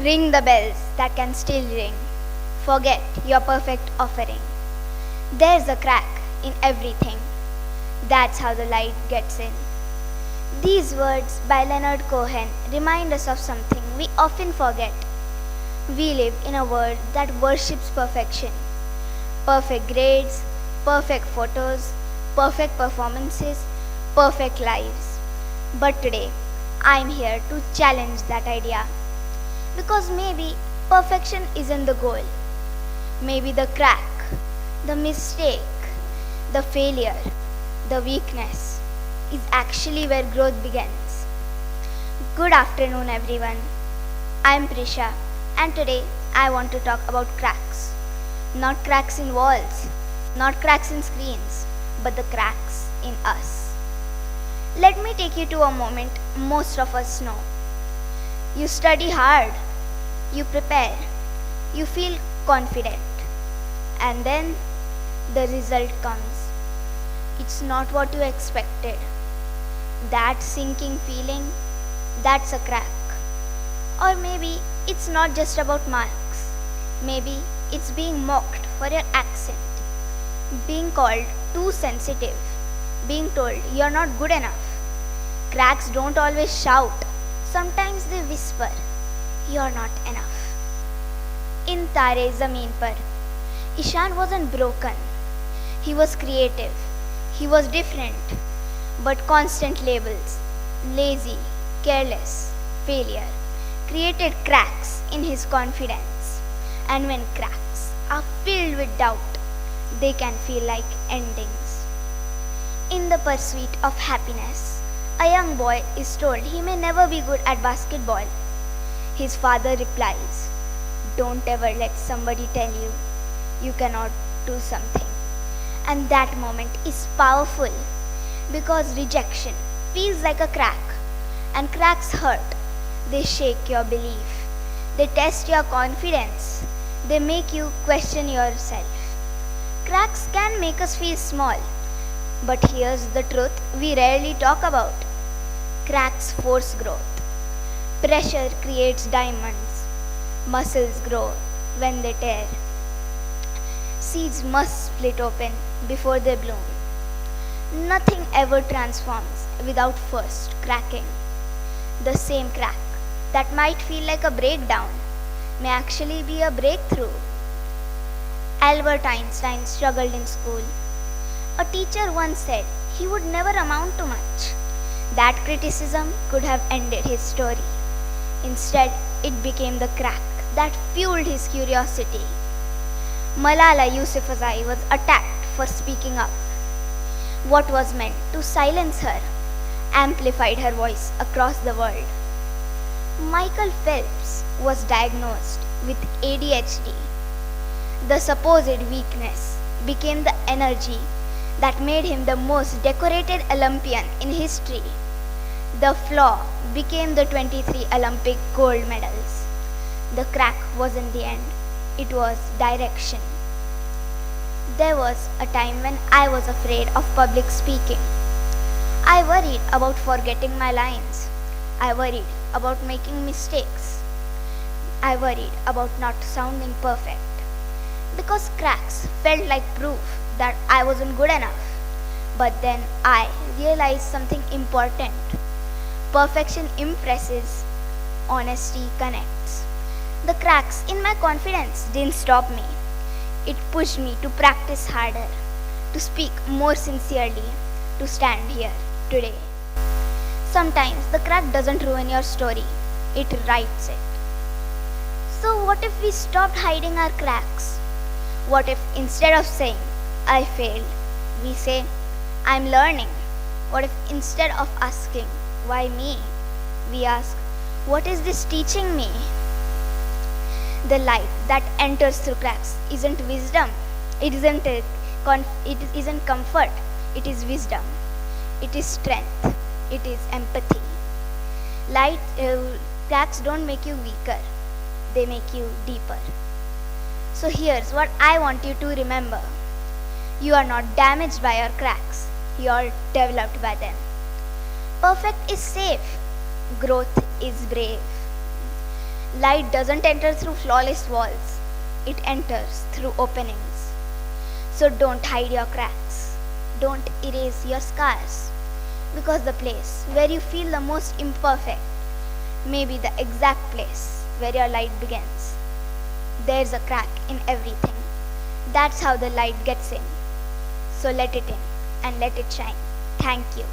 Ring the bells that can still ring. Forget your perfect offering. There's a crack in everything. That's how the light gets in. These words by Leonard Cohen remind us of something we often forget. We live in a world that worships perfection. Perfect grades, perfect photos, perfect performances, perfect lives. But today, I'm here to challenge that idea. Because maybe perfection isn't the goal. Maybe the crack, the mistake, the failure, the weakness is actually where growth begins. Good afternoon, everyone. I'm Prisha, and today I want to talk about cracks. Not cracks in walls, not cracks in screens, but the cracks in us. Let me take you to a moment most of us know. You study hard, you prepare, you feel confident, and then the result comes. It's not what you expected. That sinking feeling, that's a crack. Or maybe it's not just about marks. Maybe it's being mocked for your accent, being called too sensitive, being told you're not good enough. Cracks don't always shout. Sometimes they whisper, "You're not enough." In Tare Zameen Par, Ishan wasn't broken. He was creative. He was different. But constant labels, lazy, careless, failure, created cracks in his confidence. And when cracks are filled with doubt, they can feel like endings. In the pursuit of happiness, a young boy is told he may never be good at basketball. His father replies, "Don't ever let somebody tell you you cannot do something." And that moment is powerful because rejection feels like a crack, and cracks hurt. They shake your belief. They test your confidence. They make you question yourself. Cracks can make us feel small, but here's the truth we rarely talk about. Cracks force growth. Pressure creates diamonds. Muscles grow when they tear. Seeds must split open before they bloom. Nothing ever transforms without first cracking. The same crack that might feel like a breakdown may actually be a breakthrough. Albert Einstein struggled in school. A teacher once said he would never amount to much. That criticism could have ended his story. Instead, it became the crack that fueled his curiosity. Malala Yousafzai was attacked for speaking up. What was meant to silence her amplified her voice across the world. Michael Phelps was diagnosed with ADHD. The supposed weakness became the energy that made him the most decorated Olympian in history. The flaw became the 23 Olympic gold medals. The crack wasn't the end, it was direction. There was a time when I was afraid of public speaking. I worried about forgetting my lines. I worried about making mistakes. I worried about not sounding perfect. Because cracks felt like proof that I wasn't good enough. But then I realized something important. Perfection impresses, honesty connects. The cracks in my confidence didn't stop me. It pushed me to practice harder, to speak more sincerely, to stand here today. Sometimes the crack doesn't ruin your story, it writes it. So what if we stopped hiding our cracks? What if instead of saying, "I failed," we say, "I'm learning"? What if instead of asking, "Why me?" we ask, "What is this teaching me?" The light that enters through cracks isn't wisdom. It isn't comfort. It is wisdom. It is strength. It is empathy. Cracks don't make you weaker. They make you deeper. So here's what I want you to remember. You are not damaged by your cracks. You are developed by them. Perfect is safe. Growth is brave. Light doesn't enter through flawless walls, it enters through openings. So don't hide your cracks, don't erase your scars, because the place where you feel the most imperfect may be the exact place where your light begins. There's a crack in everything. That's how the light gets in. So let it in and let it shine. Thank you.